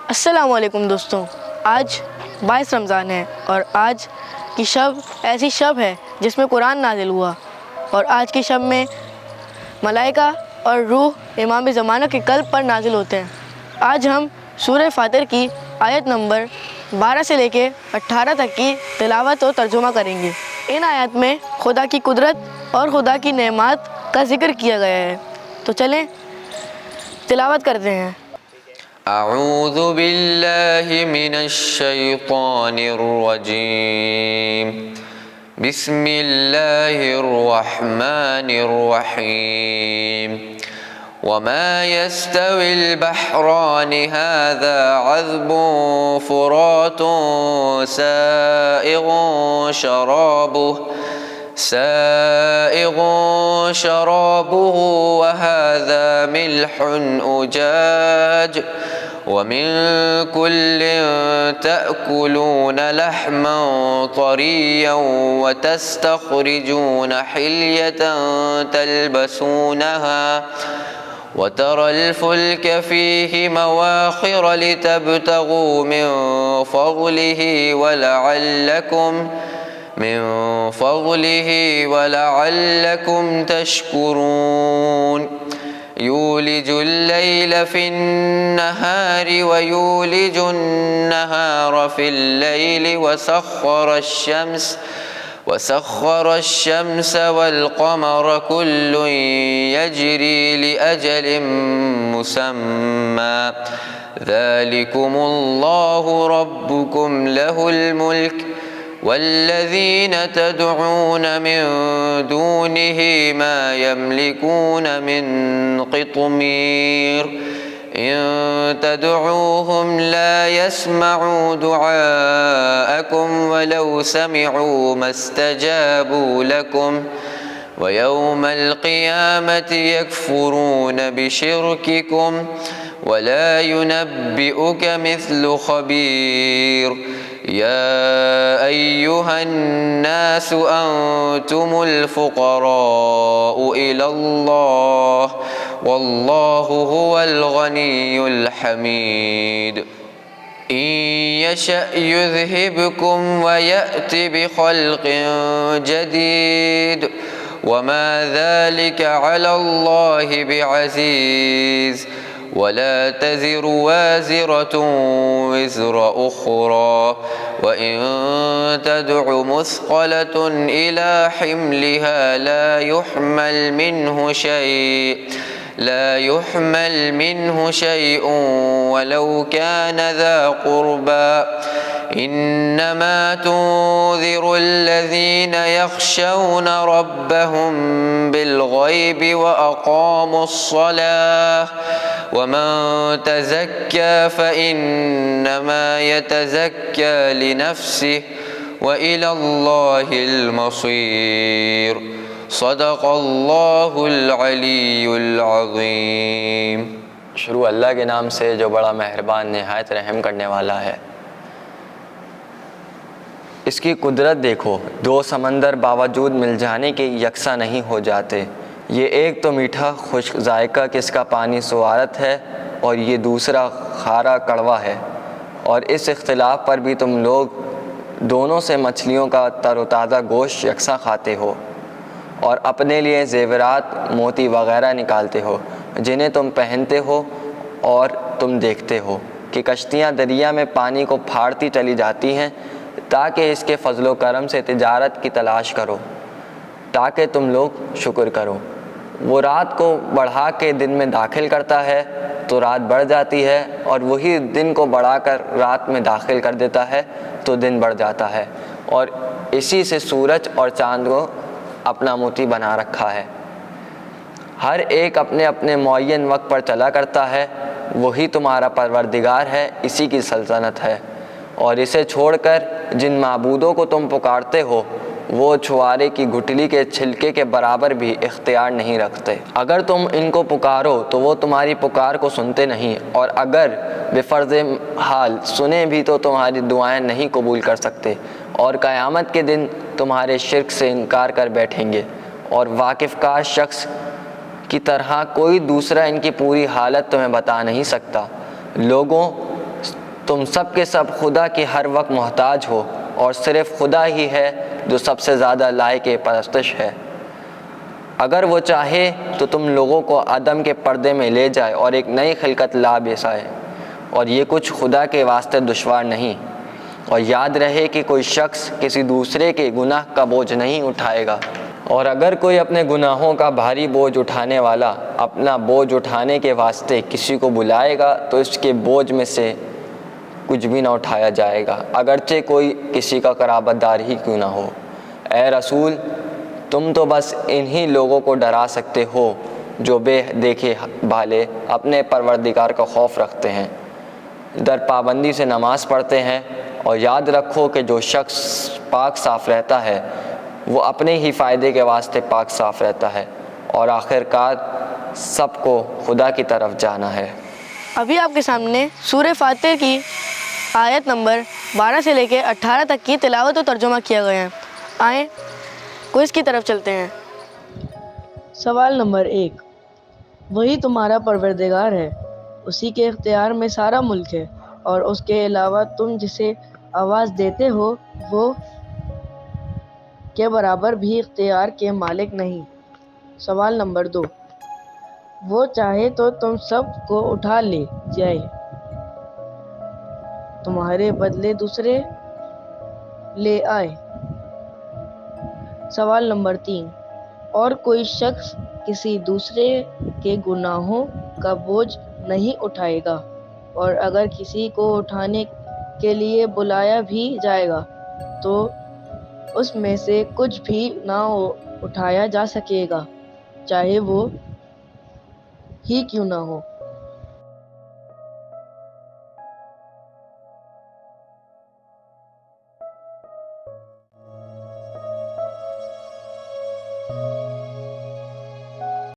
अस्सलामुअलैकुम दोस्तों, आज 22 रमज़ान है और आज की शब ऐसी शब है जिसमें कुरान नाजिल हुआ और आज की शब में मलाइका और रूह इमाम ज़माना के क़ल्ब पर नाजिल होते हैं। आज हम सूरह फातिर की आयत नंबर 12 से लेके 18 तक की तिलावत और तर्जुमा करेंगे। इन आयत में खुदा की कुदरत और खुदा की नेमत का ज़िक्र किया गया है, तो चलें तिलावत करते हैं। अऊज़ु बिल्लाहि मिनश शैतानिर रजीम। बिस्मिल्लाहिर रहमानिर रहीम। वमा यस्तविल बहरानि हाज़ा अज़बुन फ़ुरातुन साइग़ुन शराबुहु वहाज़ा मिल्हुन उजाज वमिन कुल्लिन तअकुलून लहमन तरिय्यन वतस्तख़रिजून हिल्यतन तल्बसूनहा वतरल फुल्क फ़ीहि मवाख़िर लितब्तग़ू मिन फ़ज़लिहि वलअल्लकुम तशकुरून। यूलिजुल लैल फ़िन्नहारि वयूलिजुन नहार फ़िल लैल वसख़्ख़र अश-शम्स वल क़मर कुल्लुन यजरी लिअजलिन मुसम्मा ज़ालिकुमुल्लाहु रब्बुकुम लहुल मुल्क वल्लज़ीन तदऊन मिन दूनिहि मा यमलिकून मिन क़ित्मीर। इन तदऊहुम ला यस्मऊ दुआअकुम वलौ समिऊ मस्तजाबू लकुम वयौमल क़ियामति यकफ़ुरून बिशिर्किकुम वला युनब्बिउक मिस्लु ख़बीर। या अय्युहन्नासु अंतुमुल फ़ुक़राउ इलल्लाह वल्लाहु हुवल गनियुल हमीद। इन यशअ युज़हिबकुम वयअति बिख़ल्क़िन जदीद वमा ज़ालिका अलल्लाहि बिअज़ीज़। वला तज़िरु वाज़िरतुन विज़्र उख़रा वइन तदअु मुस्क़लतुन इला हिम्लिहा ला युहमल मिन्हु शैउन वलौ कान ज़ा क़ुर्बा। इन्नमा तुन्ज़िरुल्लज़ीन यख़शौन रब्बहुम बिल्ग़ैबि वअक़ामुस्सलाह वमन तज़क्का फ़इन्नमा यतज़क्का लिनफ़्सिहि वइलल्लाहिल मसीर। सदक़ल्लाहुल अलीयुल अज़ीम। शुरू अल्लाह के नाम से जो बड़ा मेहरबान निहायत रहम करने वाला है। इसकी कुदरत देखो, दो समंदर बावजूद मिल जाने के यकसा नहीं हो जाते। ये एक तो मीठा खुश्क जायका किसका पानी सुवारत है और ये दूसरा खारा कड़वा है। और इस इख्तिलाफ पर भी तुम लोग दोनों से मछलियों का तरोताज़ा गोश्त यकसा खाते हो और अपने लिए ज़ेवरात मोती वग़ैरह निकालते हो जिन्हें तुम पहनते हो। और तुम देखते हो कि कश्तियाँ दरिया में पानी को फाड़ती चली जाती हैं ताकि इसके फ़ज़्ल व करम से तिजारत की तलाश करो, ताकि तुम लोग शुक्र करो। वो रात को बढ़ा के दिन में दाखिल करता है तो रात बढ़ जाती है और वही दिन को बढ़ाकर रात में दाखिल कर देता है तो दिन बढ़ जाता है। और इसी से सूरज और चाँद को अपना मोती बना रखा है। हर एक अपने अपने मुअय्यन वक्त पर चला करता है। वही तुम्हारा परवरदिगार है, इसी की सल्तनत है। और इसे छोड़कर जिन माबूदों को तुम पुकारते हो वो छुआरे की गुठली के छिलके के बराबर भी इख्तियार नहीं रखते। अगर तुम इनको पुकारो तो वो तुम्हारी पुकार को सुनते नहीं, और अगर बेफ़र्ज़ हाल सुने भी तो तुम्हारी दुआएं नहीं कबूल कर सकते। और क़यामत के दिन तुम्हारे शिर्क से इनकार कर बैठेंगे। और वाकिफ़कार शख्स की तरह कोई दूसरा इनकी पूरी हालत तुम्हें बता नहीं सकता। लोगों, تم سب کے سب خدا کے ہر وقت محتاج ہو اور صرف خدا ہی ہے جو سب سے زیادہ لائق پرستش ہے۔ اگر وہ چاہے تو تم لوگوں کو عدم کے پردے میں لے جائے اور ایک نئی خلقت لا بیسائے، اور یہ کچھ خدا کے واسطے دشوار نہیں۔ اور یاد رہے کہ کوئی شخص کسی دوسرے کے گناہ کا بوجھ نہیں اٹھائے گا، اور اگر کوئی اپنے گناہوں کا بھاری بوجھ اٹھانے والا اپنا بوجھ اٹھانے کے واسطے کسی کو بلائے گا تو اس کے بوجھ میں سے کچھ بھی نہ اٹھایا جائے گا، اگرچہ کوئی کسی کا قرابت دار ہی کیوں نہ ہو۔ اے رسول، تم تو بس انہی لوگوں کو ڈرا سکتے ہو جو بے دیکھے بھالے اپنے پروردگار کا خوف رکھتے ہیں، در پابندی سے نماز پڑھتے ہیں، اور یاد رکھو کہ جو شخص پاک صاف رہتا ہے وہ اپنے ہی فائدے کے واسطے پاک صاف رہتا ہے، اور آخر کار سب کو خدا کی طرف جانا ہے۔ ابھی آپ کے سامنے سورہ فاتر کی آیت نمبر 12 سے لے کے 18 تک کی تلاوت و ترجمہ کیا گیا ہے۔ آئیں کوئز کی طرف چلتے ہیں۔ سوال نمبر 1، وہی تمہارا پروردگار ہے، اسی کے اختیار میں سارا ملک ہے، اور اس کے علاوہ تم جسے آواز دیتے ہو وہ کے برابر بھی اختیار کے مالک نہیں۔ سوال نمبر 2، وہ چاہے تو تم سب کو اٹھا لے جائے، تمہارے بدلے دوسرے لے آئے۔ سوال نمبر 3، اور کوئی شخص کسی دوسرے کے گناہوں کا بوجھ نہیں اٹھائے گا، اور اگر کسی کو اٹھانے کے لیے بلایا بھی جائے گا تو اس میں سے کچھ بھی نہ اٹھایا جا سکے گا، چاہے وہ ہی کیوں نہ ہو۔